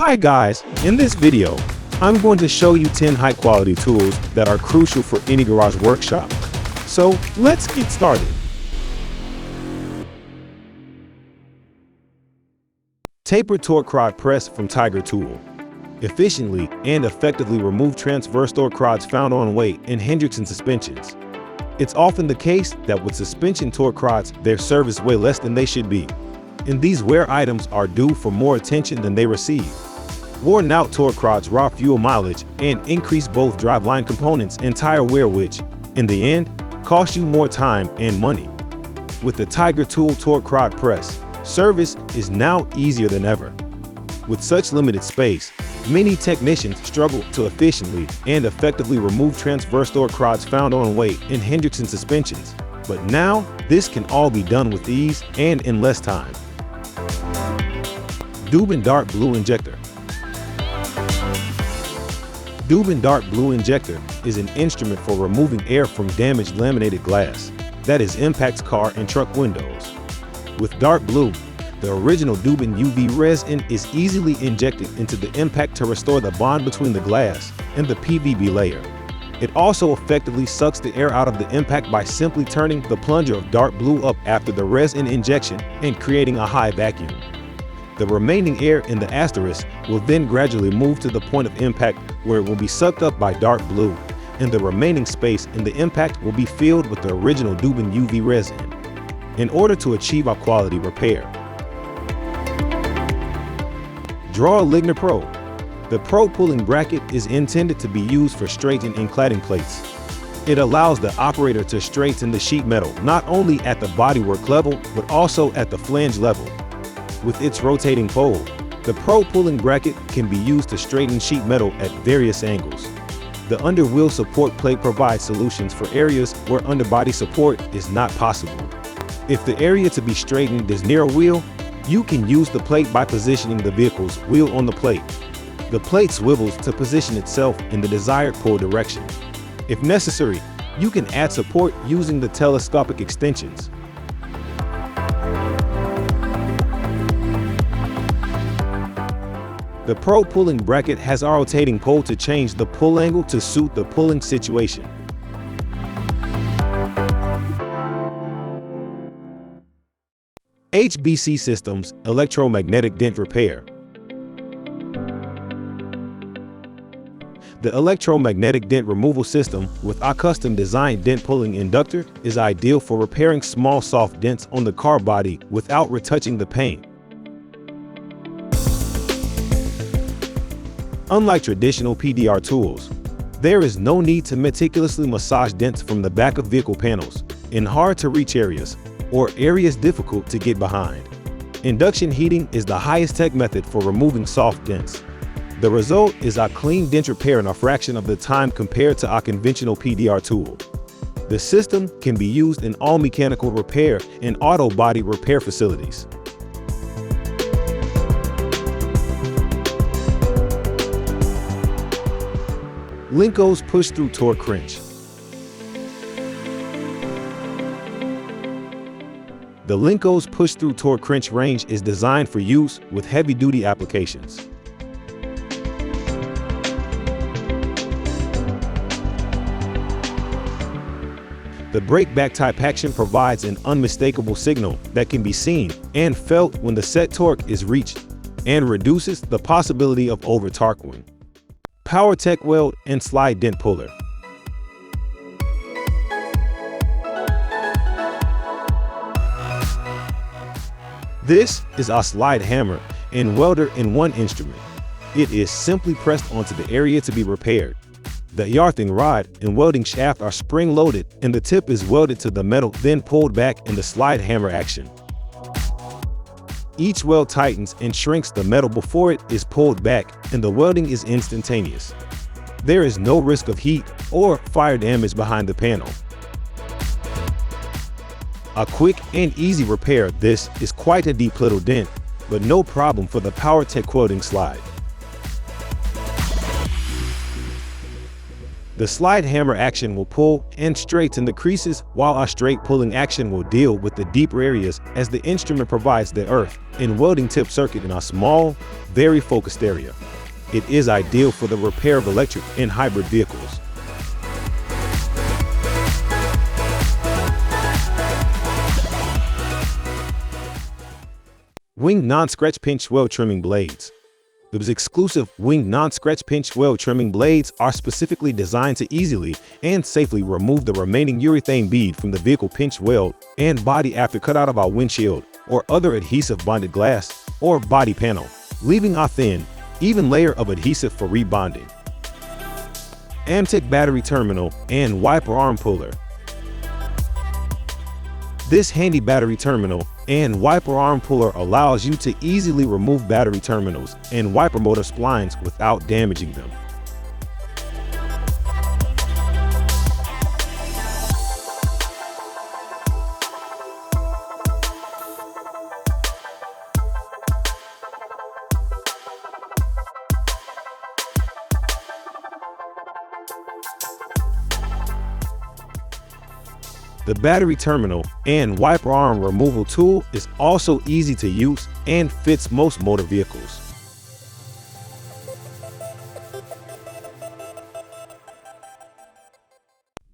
Hi guys, in this video, I'm going to show you 10 high quality tools that are crucial for any garage workshop. So let's get started. Tapered torque rod press from Tiger Tool. Efficiently and effectively remove transverse torque rods found on weight and hindrance in suspensions. It's often the case that with suspension torque rods, their service weigh less than they should be, and these wear items are due for more attention than they receive. Worn out torque rods rob fuel mileage and increase both driveline components and tire wear, which, in the end, cost you more time and money. With the Tiger Tool torque rod press, service is now easier than ever. With such limited space, many technicians struggle to efficiently and effectively remove transverse torque rods found on weight and hindrance in suspensions. But now, this can all be done with ease and in less time. Dubin Dark Blue Injector. Dubin Dark Blue Injector is an instrument for removing air from damaged laminated glass, that is, impacts car and truck windows. With dark blue, the original Dubin UV resin is easily injected into the impact to restore the bond between the glass and the PVB layer. It also effectively sucks the air out of the impact by simply turning the plunger of dark blue up after the resin injection and creating a high vacuum. The remaining air in the asterisk will then gradually move to the point of impact where it will be sucked up by dark blue, and the remaining space in the impact will be filled with the original Dubin UV resin. In order to achieve a quality repair, draw a Ligner Pro. The Pro pulling bracket is intended to be used for straightening and cladding plates. It allows the operator to straighten the sheet metal not only at the bodywork level but also at the flange level. With its rotating pole, the Pro pulling bracket can be used to straighten sheet metal at various angles. The under-wheel support plate provides solutions for areas where underbody support is not possible. If the area to be straightened is near a wheel, you can use the plate by positioning the vehicle's wheel on the plate. The plate swivels to position itself in the desired pull direction. If necessary, you can add support using the telescopic extensions. The Pro pulling bracket has a rotating pole to change the pull angle to suit the pulling situation. HBC Systems Electromagnetic Dent Repair. The electromagnetic dent removal system with a custom-designed dent pulling inductor is ideal for repairing small soft dents on the car body without retouching the paint. Unlike traditional PDR tools, there is no need to meticulously massage dents from the back of vehicle panels in hard-to-reach areas or areas difficult to get behind. Induction heating is the highest tech method for removing soft dents. The result is a clean dent repair in a fraction of the time compared to a conventional PDR tool. The system can be used in all mechanical repair and auto body repair facilities. Lincos Push-Through Torque Wrench. The Lincos Push-Through Torque Wrench range is designed for use with heavy-duty applications. The break-back type action provides an unmistakable signal that can be seen and felt when the set torque is reached and reduces the possibility of over-torquing. Power-TEC Weld and Slide Dent Puller. This is a slide hammer and welder in one instrument. It is simply pressed onto the area to be repaired. The yarthing rod and welding shaft are spring-loaded and the tip is welded to the metal, then pulled back in the slide hammer action. Each weld tightens and shrinks the metal before it is pulled back, and the welding is instantaneous. There is no risk of heat or fire damage behind the panel. A quick and easy repair. This is quite a deep little dent, but no problem for the Power-TEC welding slide. The slide hammer action will pull and straighten the creases, while our straight pulling action will deal with the deeper areas, as the instrument provides the earth and welding tip circuit in a small, very focused area. It is ideal for the repair of electric and hybrid vehicles. Wing non-scratch pinch weld trimming blades. Those exclusive wing non-scratch pinch weld trimming blades are specifically designed to easily and safely remove the remaining urethane bead from the vehicle pinch weld and body after cutout of our windshield or other adhesive bonded glass or body panel, leaving a thin, even layer of adhesive for rebonding. Amtech battery terminal and wiper arm puller. This handy battery terminal and wiper arm puller allows you to easily remove battery terminals and wiper motor splines without damaging them. The battery terminal and wiper arm removal tool is also easy to use and fits most motor vehicles.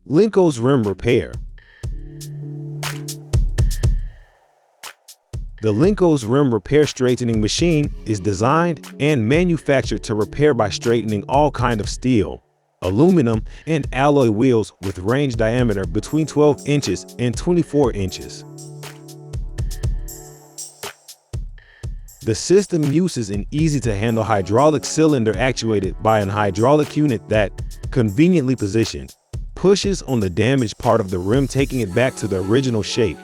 Lincos rim repair. The Lincos rim repair straightening machine is designed and manufactured to repair by straightening all kinds of steel, aluminum, and alloy wheels with range diameter between 12 inches and 24 inches. The system uses an easy-to-handle hydraulic cylinder actuated by an hydraulic unit that, conveniently positioned, pushes on the damaged part of the rim, taking it back to the original shape.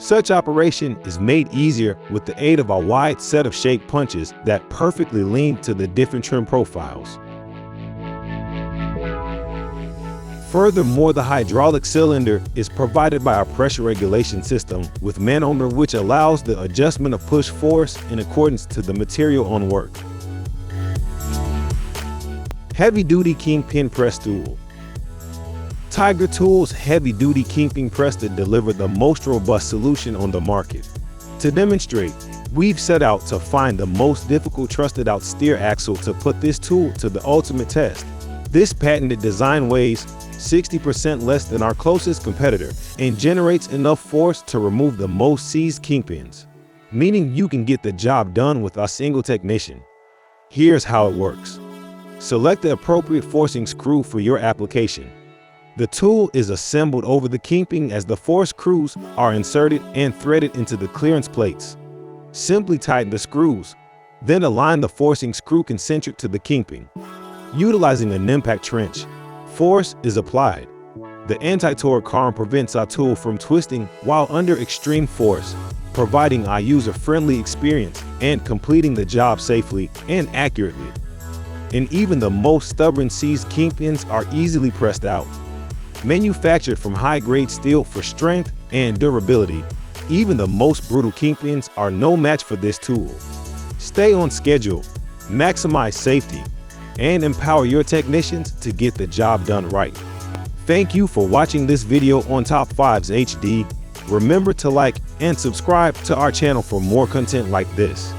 Such operation is made easier with the aid of a wide set of shape punches that perfectly lean to the different trim profiles. Furthermore, the hydraulic cylinder is provided by a pressure regulation system with manometer, which allows the adjustment of push force in accordance to the material on work. Heavy-duty kingpin press tool. Tiger Tools heavy-duty kingpin press to deliver the most robust solution on the market. To demonstrate, we've set out to find the most difficult trusted out steer axle to put this tool to the ultimate test. This patented design weighs 60% less than our closest competitor and generates enough force to remove the most seized kingpins, meaning you can get the job done with a single technician. Here's how it works. Select the appropriate forcing screw for your application. The tool is assembled over the kingpin as the force screws are inserted and threaded into the clearance plates. Simply tighten the screws, then align the forcing screw concentric to the kingpin. Utilizing an impact trench, force is applied. The anti-torque arm prevents our tool from twisting while under extreme force, providing a user-friendly experience and completing the job safely and accurately. And even the most stubborn seized kingpins are easily pressed out. Manufactured from high-grade steel for strength and durability, even the most brutal kingpins are no match for this tool. Stay on schedule, maximize safety, and empower your technicians to get the job done right. Thank you for watching this video on Top 5s HD. Remember to like and subscribe to our channel for more content like this.